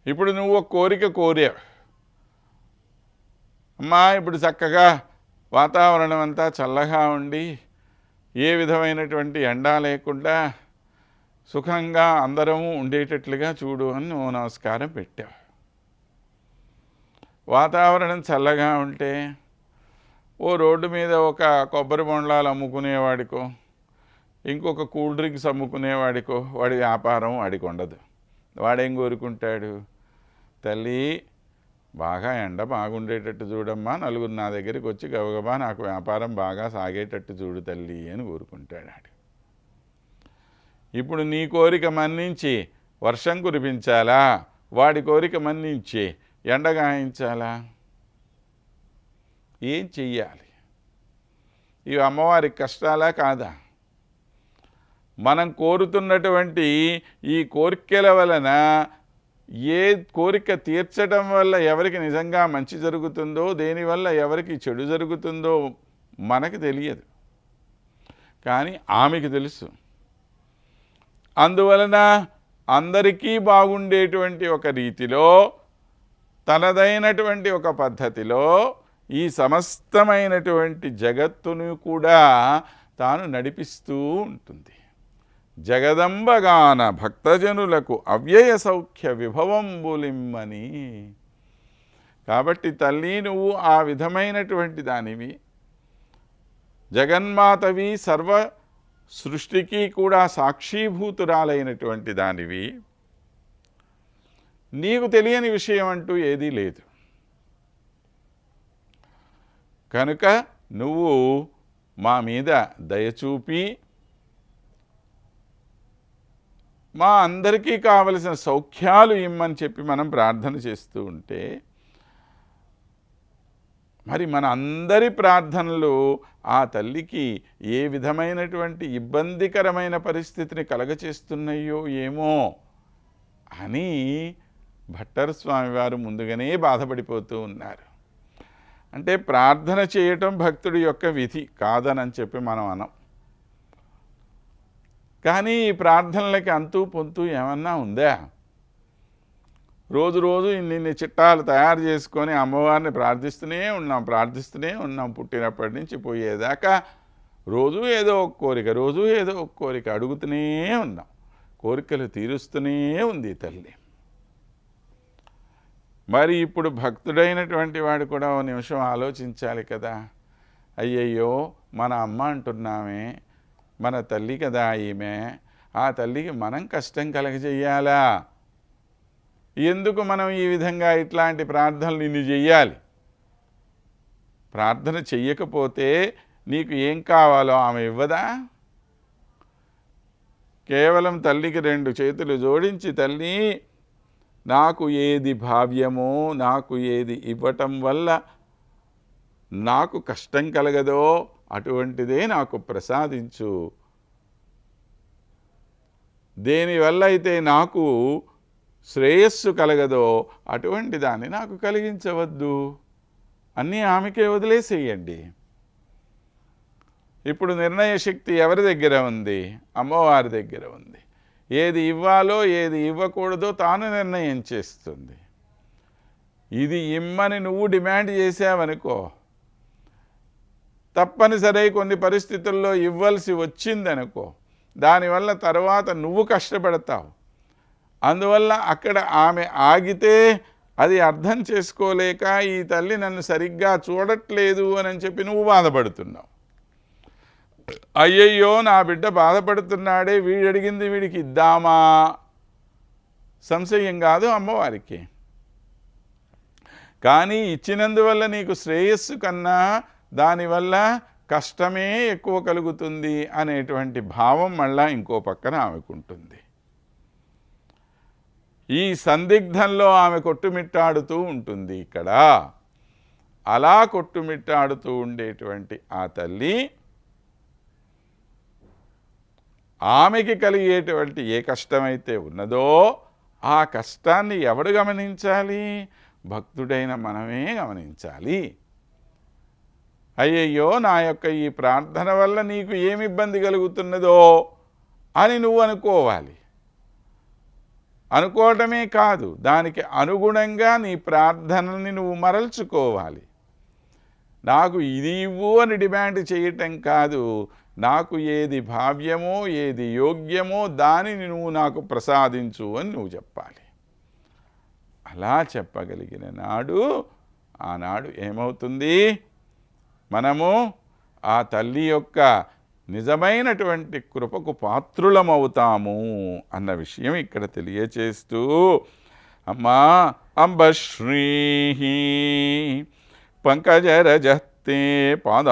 ఇప్పుడు నువ్వు ఒక కోరిక కోరావు, అమ్మా ఇప్పుడు చక్కగా వాతావరణం అంతా చల్లగా ఉండి ఏ విధమైనటువంటి ఎండ లేకుండా సుఖంగా అందరము ఉండేటట్లుగా చూడు అని నువ్వు నమస్కారం పెట్టావు. వాతావరణం చల్లగా ఉంటే ఓ రోడ్డు మీద ఒక కొబ్బరి బొండాలు అమ్ముకునేవాడికో ఇంకొక కూల్ డ్రింక్స్ అమ్ముకునేవాడికో వాడి వ్యాపారం వాడికి ఉండదు. వాడేం కోరుకుంటాడు, తల్లి బాగా ఎండ బాగుండేటట్టు చూడమ్మా, నలుగురు నా దగ్గరికి వచ్చి గబగబా నాకు వ్యాపారం బాగా సాగేటట్టు చూడు తల్లి అని కోరుకుంటాడు. ఇప్పుడు నీ కోరిక మన్నించి వర్షం కురిపించాలా, వాడి కోరిక మన్నించి ఎండ గాయించాలా? ఏం చెయ్యాలి? ఇవి అమ్మవారి కష్టాలా కాదా? మనం కోరుతున్నటువంటి ఈ కోరికల వలన ఏ కోరిక తీర్చడం వల్ల ఎవరికి నిజంగా మంచి జరుగుతుందో, దేనివల్ల ఎవరికి చెడు జరుగుతుందో మనకు తెలియదు, కానీ ఆమెకు తెలుసు. అందువలన అందరికీ బాగుండేటువంటి ఒక రీతిలో తనదైనటువంటి ఒక పద్ధతిలో ఈ సమస్తమైనటువంటి జగత్తును కూడా తాను నడిపిస్తూ ఉంటుంది. జగదంబగాన భక్తజనులకు అవ్యయ సౌఖ్య విభవంబులిమ్మని. కాబట్టి తల్లి నువ్వు ఆ విధమైనటువంటి దానివి, జగన్మాతవి, సర్వ సృష్టికి కూడా సాక్షీభూతురాలైనటువంటి దానివి. నీకు తెలియని విషయం అంటూ ఏదీ లేదు. కనుక నువ్వు మా మీద దయచూపి మా అందరికీ కావలసిన సౌఖ్యాలు ఇమ్మని చెప్పి మనం ప్రార్థన చేస్తూ ఉంటే, మరి మన అందరి ప్రార్థనలు ఆ తల్లికి ఏ విధమైనటువంటి ఇబ్బందికరమైన పరిస్థితిని కలగచేస్తున్నాయో ఏమో అని భట్టర్ స్వామివారు ముందుగానే బాధపడిపోతూ ఉన్నారు. అంటే ప్రార్థన చేయటం భక్తుడి యొక్క విధి కాదనని చెప్పి మనం అనం, కానీ ఈ ప్రార్థనలకి అంతూ పొంతూ ఏమన్నా ఉందా? రోజు రోజు ఇన్ని చిట్టాలు తయారు చేసుకొని అమ్మవారిని ప్రార్థిస్తూనే ఉన్నాం పుట్టినప్పటి నుంచి పోయేదాకా. రోజు ఏదో ఒక కోరిక, రోజు ఏదో ఒక కోరిక అడుగుతూనే ఉన్నాం, కోరికలు తీరుస్తూనే ఉంది తల్లి. మరి ఇప్పుడు భక్తుడైనటువంటి వాడు కూడా ఓ నిమిషం ఆలోచించాలి కదా. అయ్యయ్యో మన అమ్మ అంటున్నామే, మన తల్లి కదా ఈమె, ఆ తల్లికి మనం కష్టం కలగజేయాలా? ఎందుకు మనం ఈ విధంగా ఇట్లాంటి ప్రార్థనలు ఇన్ని చెయ్యాలి? ప్రార్థన చెయ్యకపోతే నీకు ఏం కావాలో ఆమె ఇవ్వదా? కేవలం తల్లికి 2 చేతులు జోడించి, తల్లి నాకు ఏది భావ్యమో, నాకు ఏది ఇవ్వటం వల్ల నాకు కష్టం కలగదో అటువంటిదే నాకు ప్రసాదించు, దేనివల్ల అయితే నాకు శ్రేయస్సు కలగదో అటువంటి దాన్ని నాకు కలిగించవద్దు, అన్నీ ఆమెకే వదిలేసేయండి. ఇప్పుడు నిర్ణయ శక్తి ఎవరి దగ్గర ఉంది? అమ్మవారి దగ్గర ఉంది. ఏది ఇవ్వాలో ఏది ఇవ్వకూడదో తాను నిర్ణయం చేస్తుంది. ఇది ఇమ్మని నువ్వు డిమాండ్ చేసావనుకో, తప్పనిసరి కొన్ని పరిస్థితుల్లో ఇవ్వాల్సి వచ్చిందనుకో, దానివల్ల తర్వాత నువ్వు కష్టపడతావు. అందువల్ల అక్కడ ఆమె ఆగితే అది అర్థం చేసుకోలేక ఈ తల్లి నన్ను సరిగ్గా చూడట్లేదు అని చెప్పి నువ్వు బాధపడుతున్నావు. అయ్యయ్యో నా బిడ్డ బాధపడుతున్నాడే, వీడు అడిగింది వీడికి ఇద్దామా సంశయం కాదు అమ్మవారికి. కానీ ఇచ్చినందువల్ల నీకు శ్రేయస్సు కన్నా దానివల్ల కష్టమే ఎక్కువ కలుగుతుంది అనేటువంటి భావం మళ్ళా ఇంకో పక్కన ఆమెకుంటుంది. ఈ సందిగ్ధంలో ఆమె కొట్టుమిట్టాడుతూ ఉంటుంది. ఇక్కడ అలా కొట్టుమిట్టాడుతూ ఉండేటువంటి ఆ తల్లి ఆమెకి కలిగేటువంటి ఏ కష్టమైతే ఉన్నదో ఆ కష్టాన్ని ఎవడు గమనించాలి? భక్తుడైన మనమే గమనించాలి. అయ్యయ్యో నా యొక్క ఈ ప్రార్థన వల్ల నీకు ఏమి ఇబ్బంది కలుగుతున్నదో అని నువ్వు అనుకోవాలి. అనుకోవటమే కాదు, దానికి అనుగుణంగా నీ ప్రార్థనల్ని నువ్వు మరల్చుకోవాలి. నాకు ఇది ఇవ్వు అని డిమాండ్ చేయటం కాదు, నాకు ఏది భావ్యమో ఏది యోగ్యమో దానిని నువ్వు నాకు ప్రసాదించు అని నువ్వు చెప్పాలి. అలా చెప్పగలిగిన నాడు ఆనాడు ఏమవుతుంది, మనము ఆ తల్లి యొక్క నిజమైనటువంటి కృపకు పాత్రులమవుతాము అన్న విషయం ఇక్కడ తెలియచేస్తూ, అమ్మా అంబశ్రీ పంకజరజస్తే పాదారుంతుదమేవ